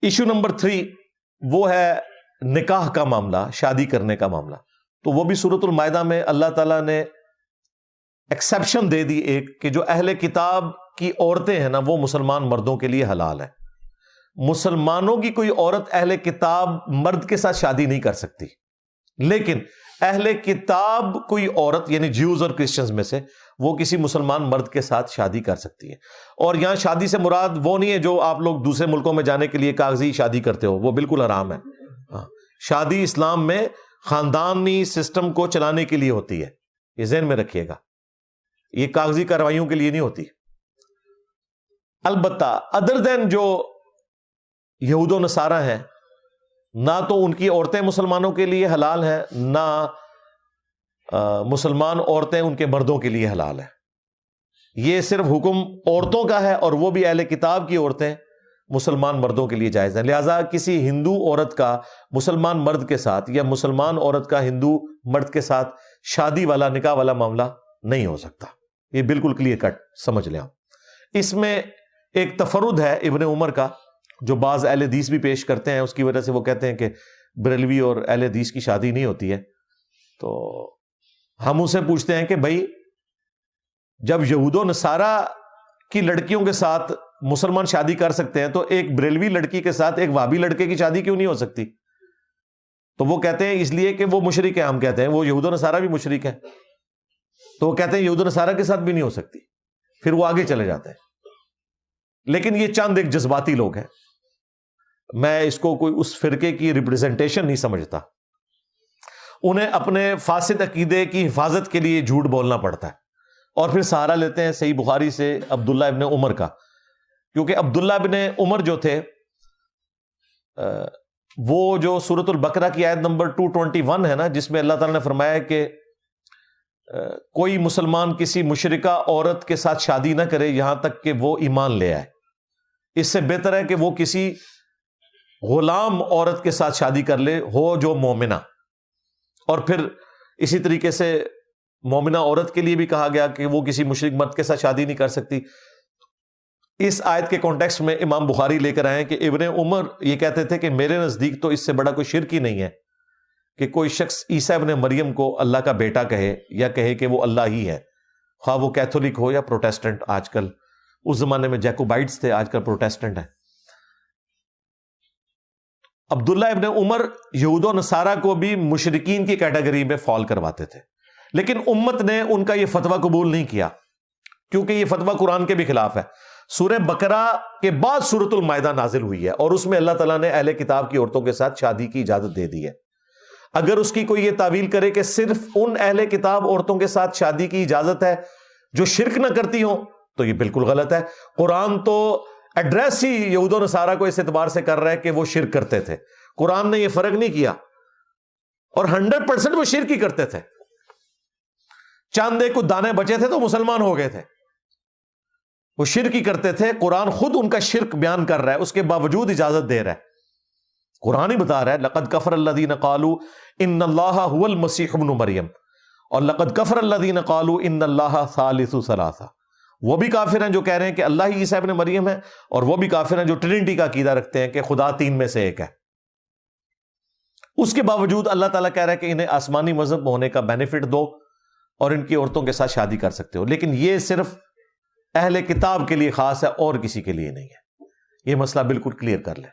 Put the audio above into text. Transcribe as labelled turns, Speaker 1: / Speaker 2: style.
Speaker 1: Issue number 3 وہ ہے نکاح کا معاملہ، شادی کرنے کا معاملہ. تو وہ بھی سورۃ المائدہ میں اللہ تعالیٰ نے ایکسیپشن دے دی ایک، کہ جو اہل کتاب کی عورتیں ہیں نا وہ مسلمان مردوں کے لیے حلال ہے. مسلمانوں کی کوئی عورت اہل کتاب مرد کے ساتھ شادی نہیں کر سکتی، لیکن اہل کتاب کوئی عورت یعنی جیوز اور کرسچنز میں سے وہ کسی مسلمان مرد کے ساتھ شادی کر سکتی ہے. اور یہاں شادی سے مراد وہ نہیں ہے جو آپ لوگ دوسرے ملکوں میں جانے کے لیے کاغذی شادی کرتے ہو، وہ بالکل حرام ہے. شادی اسلام میں خاندانی سسٹم کو چلانے کے لیے ہوتی ہے، یہ ذہن میں رکھیے گا، یہ کاغذی کارروائیوں کے لیے نہیں ہوتی. البتہ ادر دین جو یہود و نصارہ ہیں، نہ تو ان کی عورتیں مسلمانوں کے لیے حلال ہیں، نہ مسلمان عورتیں ان کے مردوں کے لیے حلال ہیں. یہ صرف حکم عورتوں کا ہے، اور وہ بھی اہل کتاب کی عورتیں مسلمان مردوں کے لیے جائز ہیں. لہٰذا کسی ہندو عورت کا مسلمان مرد کے ساتھ یا مسلمان عورت کا ہندو مرد کے ساتھ شادی والا نکاح والا معاملہ نہیں ہو سکتا. یہ بالکل کلیئر کٹ سمجھ لیں. اس میں ایک تفرد ہے ابن عمر کا جو بعض اہل حدیث بھی پیش کرتے ہیں، اس کی وجہ سے وہ کہتے ہیں کہ بریلوی اور اہل حدیث کی شادی نہیں ہوتی ہے. تو ہم اسے پوچھتے ہیں کہ بھائی جب یہود و نصارہ کی لڑکیوں کے ساتھ مسلمان شادی کر سکتے ہیں تو ایک بریلوی لڑکی کے ساتھ ایک وہابی لڑکے کی شادی کیوں نہیں ہو سکتی؟ تو وہ کہتے ہیں اس لیے کہ وہ مشرک ہیں. ہم کہتے ہیں وہ یہود و نصارہ بھی مشرک ہیں، تو وہ کہتے ہیں یہود و نصارہ کے ساتھ بھی نہیں ہو سکتی. پھر وہ آگے چلے جاتے ہیں. لیکن یہ چند ایک جذباتی لوگ ہیں، میں اس کو کوئی اس فرقے کی ریپرزنٹیشن نہیں سمجھتا. انہیں اپنے فاسد عقیدے کی حفاظت کے لیے جھوٹ بولنا پڑتا ہے، اور پھر سہارا لیتے ہیں صحیح بخاری سے عبداللہ ابن عمر کا. کیونکہ عبداللہ ابن عمر جو تھے وہ جو سورۃ البقرہ کی آیت نمبر 221 ہے نا، جس میں اللہ تعالیٰ نے فرمایا کہ کوئی مسلمان کسی مشرکہ عورت کے ساتھ شادی نہ کرے یہاں تک کہ وہ ایمان لے آئے. اس سے بہتر ہے کہ وہ کسی غلام عورت کے ساتھ شادی کر لے ہو جو مومنہ. اور پھر اسی طریقے سے مومنہ عورت کے لیے بھی کہا گیا کہ وہ کسی مشرک مرد کے ساتھ شادی نہیں کر سکتی. اس آیت کے کانٹیکسٹ میں امام بخاری لے کر آئے کہ ابن عمر یہ کہتے تھے کہ میرے نزدیک تو اس سے بڑا کوئی شرک ہی نہیں ہے کہ کوئی شخص عیسیٰ ابن مریم کو اللہ کا بیٹا کہے یا کہے کہ وہ اللہ ہی ہے، خواہ وہ کیتھولک ہو یا پروٹیسٹنٹ. آج کل اس زمانے میں جیکوبائٹس تھے، آج کل پروٹیسٹنٹ ہیں. عبداللہ ابن عمر یہود و نصارہ کو بھی مشرکین کی کیٹیگری میں فال کرواتے تھے، لیکن امت نے ان کا یہ فتویٰ قبول نہیں کیا کیونکہ یہ فتویٰ قرآن کے بھی خلاف ہے. سورہ بقرہ کے بعد سورۃ المائدہ نازل ہوئی ہے اور اس میں اللہ تعالیٰ نے اہل کتاب کی عورتوں کے ساتھ شادی کی اجازت دے دی ہے. اگر اس کی کوئی یہ تعویل کرے کہ صرف ان اہل کتاب عورتوں کے ساتھ شادی کی اجازت ہے جو شرک نہ کرتی ہوں تو یہ بالکل غلط ہے. قرآن تو ایڈریس ہی یہود و نصارہ کو اس اعتبار سے کر رہا ہے کہ وہ شرک کرتے تھے. قرآن نے یہ فرق نہیں کیا، اور 100% وہ شرک ہی کرتے تھے. چاند ایک کچھ دانے بچے تھے تو مسلمان ہو گئے تھے، وہ شرک ہی کرتے تھے. قرآن خود ان کا شرک بیان کر رہا ہے، اس کے باوجود اجازت دے رہا ہے. قرآن ہی بتا رہا ہے لقد کفر الذین قالوا ان اللہ هو المسیح ابن مریم، اور لقد کفر الذین قالوا ان اللہ ثالث ثلاثہ. وہ بھی کافر ہیں جو کہہ رہے ہیں کہ اللہ ہی عیسیٰ ابن مریم ہے، اور وہ بھی کافر ہیں جو ٹرینٹی کا عقیدہ رکھتے ہیں کہ خدا 3 میں سے ایک ہے. اس کے باوجود اللہ تعالیٰ کہہ رہا ہے کہ انہیں آسمانی مذہب ہونے کا بینیفٹ دو اور ان کی عورتوں کے ساتھ شادی کر سکتے ہو. لیکن یہ صرف اہل کتاب کے لیے خاص ہے اور کسی کے لیے نہیں ہے. یہ مسئلہ بالکل کلیئر کر لیں.